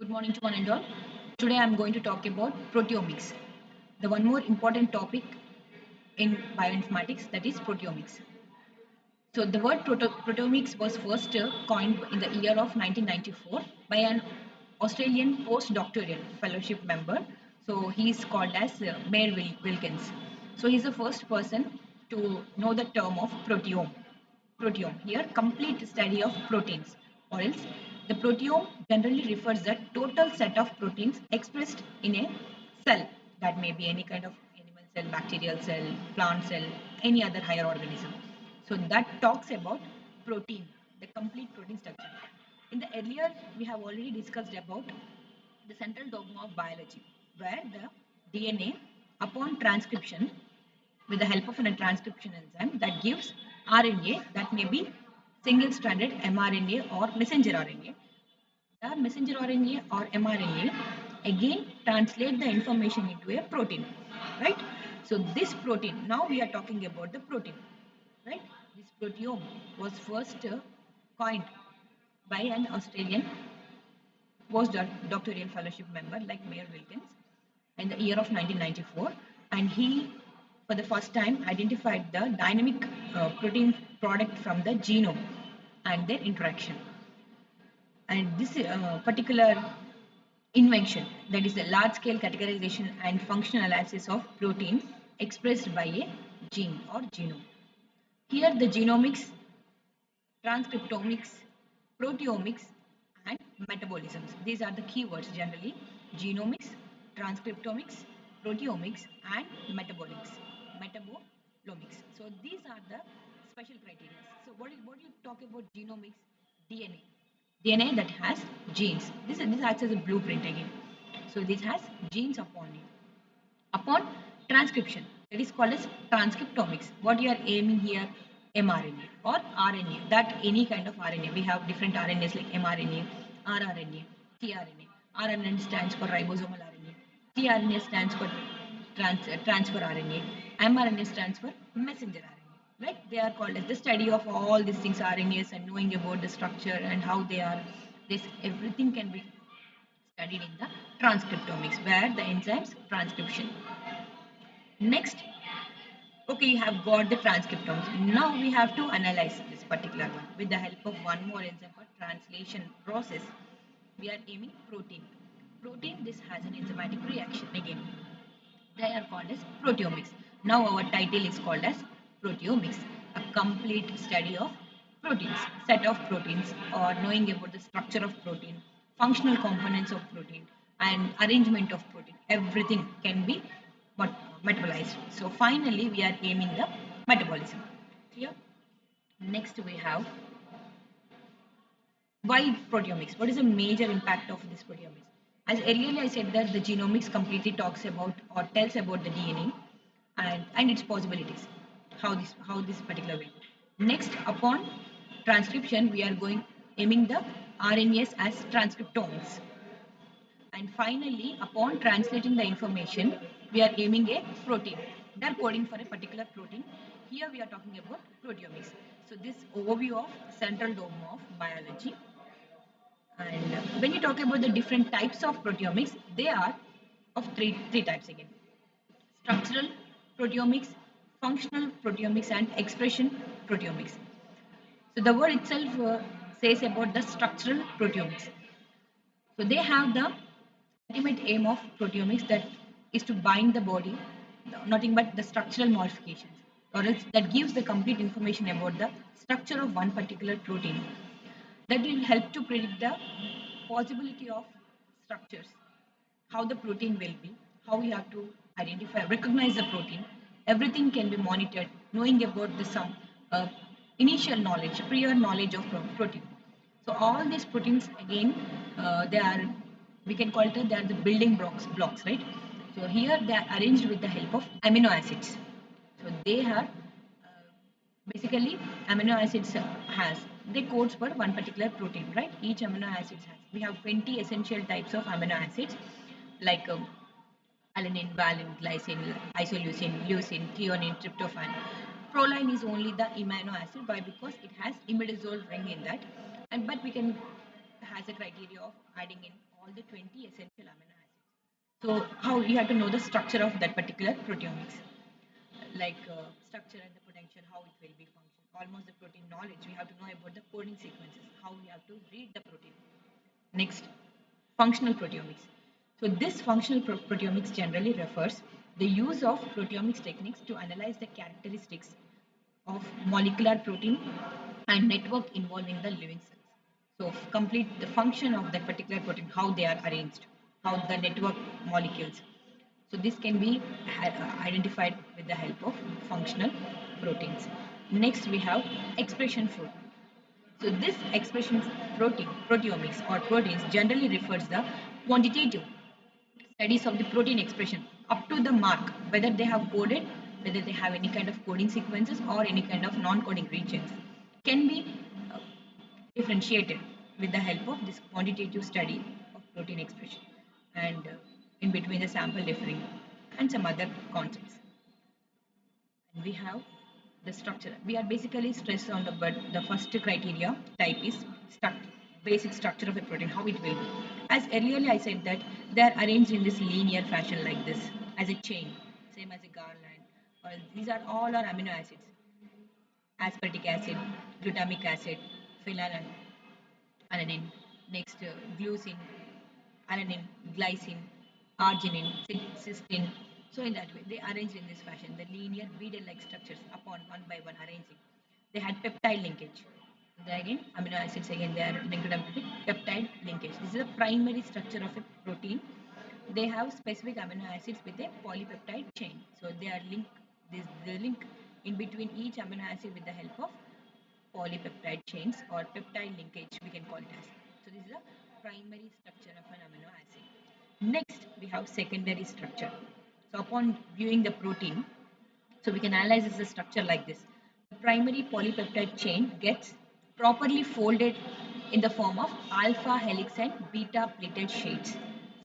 Good morning to one and all. Today I am going to talk about proteomics, the one more important topic in bioinformatics, that is proteomics. So the word proteomics was first coined in the year of 1994 by an Australian postdoctoral fellowship member. So he is called as Mayor Wilkins. So he's the first person to know the term of proteome. Proteome here, complete study of proteins, or else the proteome generally refers the total set of proteins expressed in a cell. That may be any kind of animal cell, bacterial cell, plant cell, any other higher organism. So that talks about protein, the complete protein structure. In the earlier, we have already discussed about the central dogma of biology, where the DNA, upon transcription, with the help of a transcription enzyme that gives RNA, that may be single stranded mRNA or messenger RNA. The messenger RNA or mRNA again translate the information into a protein, right? So this protein, now we are talking about the protein, right? This proteome was first coined by an Australian postdoctoral fellowship member like Mayor Wilkins in the year of 1994, and he for the first time identified the dynamic protein product from the genome and their interaction. And this particular invention, that is the large scale categorization and functional analysis of protein expressed by a gene or genome. Here the genomics, transcriptomics, proteomics, and metabolisms. These are the keywords generally: genomics, transcriptomics, proteomics, and metabolics. Metabolomics. So these are the special criteria. So what you talk about genomics? DNA. DNA that has genes. This acts as a blueprint again. So this has genes upon it. Upon transcription, it is called as transcriptomics. What you are aiming here, mRNA or RNA, that any kind of RNA. We have different RNAs like mRNA, rRNA, tRNA. rRNA stands for ribosomal RNA. tRNA stands for transfer RNA. mRNA stands for messenger RNA. Right? They are called as the study of all these things, RNAs, and knowing about the structure and how they are. This everything can be studied in the transcriptomics, where the enzymes transcription. Next, okay, you have got the transcriptomes. Now we have to analyze this particular one with the help of one more enzyme for translation process. We are aiming protein. Protein, this has an enzymatic reaction again. They are called as proteomics. Now our title is called as proteomics, a complete study of proteins, set of proteins, or knowing about the structure of protein, functional components of protein, and arrangement of protein. Everything can be metabolized. So finally, we are aiming the metabolism. Clear? Next, we have why proteomics? What is the major impact of this proteomics? As earlier I said that the genomics completely talks about or tells about the DNA and its possibilities, how this particular will go. Next, upon transcription, we are going aiming the RNAs as transcriptomes. And finally, upon translating the information, we are aiming a protein. They are coding for a particular protein. Here we are talking about proteomics. So this overview of central dogma of biology. And when you talk about the different types of proteomics, they are of three types again: structural proteomics, functional proteomics, and expression proteomics. So the word itself says about the structural proteomics. So they have the ultimate aim of proteomics, that is to bind the body, nothing but the structural modifications, or else that gives the complete information about the structure of one particular protein. That will help to predict the possibility of structures, how the protein will be, how we have to identify, recognize the protein. Everything can be monitored, knowing about the some initial knowledge, prior knowledge of protein. So all these proteins again, they are, we can call it, they are the building blocks, right? So here they are arranged with the help of amino acids. So they have basically amino acids has they codes for one particular protein, right? Each amino acids has, we have 20 essential types of amino acids like alanine, valine, glycine, isoleucine, leucine, threonine, tryptophan. Proline is only the amino acid, why? Because it has imidazole ring in that. And but we can has a criteria of adding in all the 20 essential amino acids. So how you have to know the structure of that particular proteomics, like structure and the potential, how it will be function. Almost the protein knowledge. We have to know about the coding sequences, how we have to read the protein. Next, functional proteomics. So this functional proteomics generally refers the use of proteomics techniques to analyze the characteristics of molecular protein and network involving the living cells. So complete the function of that particular protein, how they are arranged, how the network molecules. So this can be identified with the help of functional proteins. Next we have expression protein. So this expression proteomics or proteins generally refers the quantitative studies of the protein expression up to the mark, whether they have coded, whether they have any kind of coding sequences or any kind of non-coding regions, can be uh, differentiated with the help of this quantitative study of protein expression and in between the sample differing and some other concepts. And we have the structure. We are basically stressed on the first criteria type is basic structure of a protein, how it will be. As earlier I said that they are arranged in this linear fashion like this, as a chain, same as a garland. Or these are all our amino acids: aspartic acid, glutamic acid, phenylalanine, alanine, next glycine, alanine, glycine, arginine, cysteine. So in that way, they arranged in this fashion, the linear beaded-like structures upon one by one arranging. They had peptide linkage. They again, amino acids again, they are linked up with peptide linkage. This is the primary structure of a protein. They have specific amino acids with a polypeptide chain. So they are linked, this the link in between each amino acid with the help of polypeptide chains or peptide linkage, we can call it as. So this is the primary structure of an amino acid. Next, we have secondary structure. So upon viewing the protein, so we can analyze the structure like this. The primary polypeptide chain gets properly folded in the form of alpha helix and beta pleated sheets,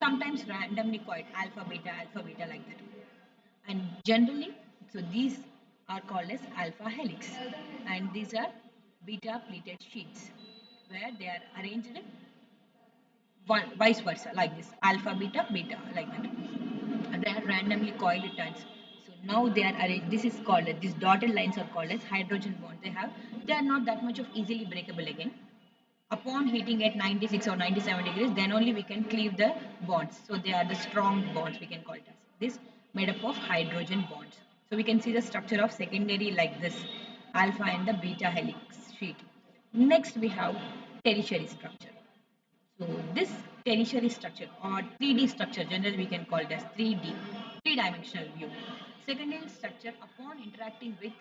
sometimes randomly called alpha beta like that. And generally, so these are called as alpha helix, and these are beta pleated sheets where they are arranged vice versa like this, alpha beta beta like that, and they are randomly coiled turns. So now they are arranged, this is called, these dotted lines are called as hydrogen bonds. They are not that much of easily breakable again. Upon heating at 96 or 97 degrees, then only we can cleave the bonds. So they are the strong bonds, we can call it as this, made up of hydrogen bonds. So we can see the structure of secondary like this, alpha and the beta helix sheet. Next we have tertiary structure. So this tertiary structure or 3D structure, generally we can call it as 3D, three-dimensional view. Secondary structure upon interacting with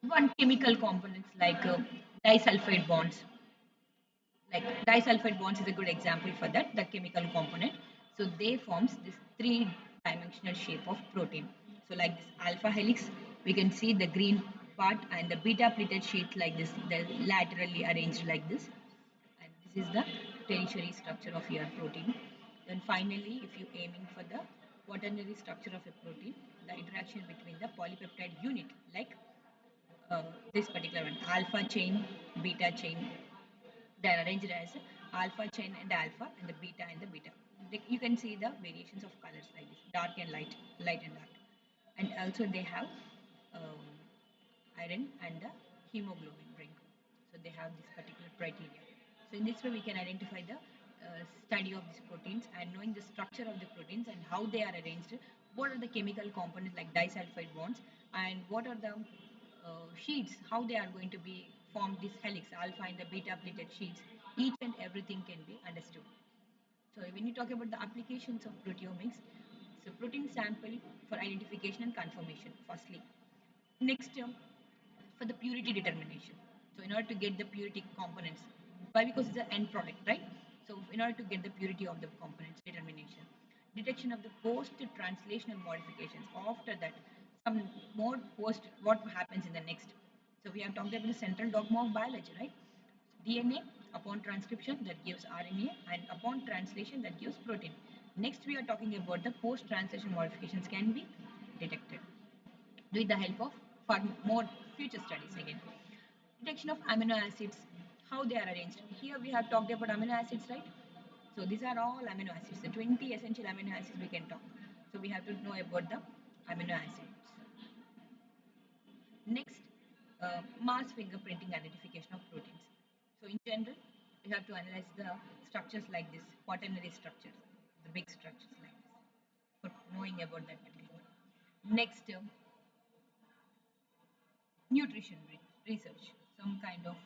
one chemical components like disulfide bonds. Like disulfide bonds is a good example for that, the chemical component. So they forms this three-dimensional shape of protein. So like this alpha helix, we can see the green part and the beta pleated sheet like this, the laterally arranged like this, and this is the tertiary structure of your protein. Then finally, if you aiming for the quaternary structure of a protein, the interaction between the polypeptide unit, like this particular one, alpha chain, beta chain, they are arranged as alpha chain and alpha and the beta and the beta. You can see the variations of colors like this, dark and light, light and dark. And also they have um, iron and the hemoglobin ring. So they have this particular criteria. So in this way we can identify the study of these proteins and knowing the structure of the proteins and how they are arranged, what are the chemical components like disulfide bonds, and what are the sheets, how they are going to be formed, this helix, alpha and the beta pleated sheets, each and everything can be understood. So when you talk about the applications of proteomics, so protein sample for identification and confirmation, firstly. Next, for the purity determination. So in order to get the purity components, why? Because it's the end product, right? So in order to get the purity of the components determination, detection of the post-translational modifications. After that, some more post, what happens in the next. So we have talked about the central dogma of biology, right? DNA, upon transcription that gives RNA, and upon translation that gives protein. Next, we are talking about the post-translation modifications can be detected with the help of for more future studies again. Detection of amino acids, how they are arranged. Here we have talked about amino acids, right? So these are all amino acids. The 20 essential amino acids we can talk. So we have to know about the amino acids. Next, mass fingerprinting identification of proteins. So in general, you have to analyze the structures like this, quaternary structures, the big structures like this, for knowing about that particular one. Next, nutrition research, some kind of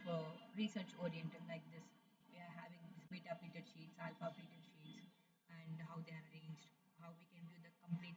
research oriented like this. We are having this beta pleated sheets, alpha pleated sheets, and how they are arranged, how we can do the complete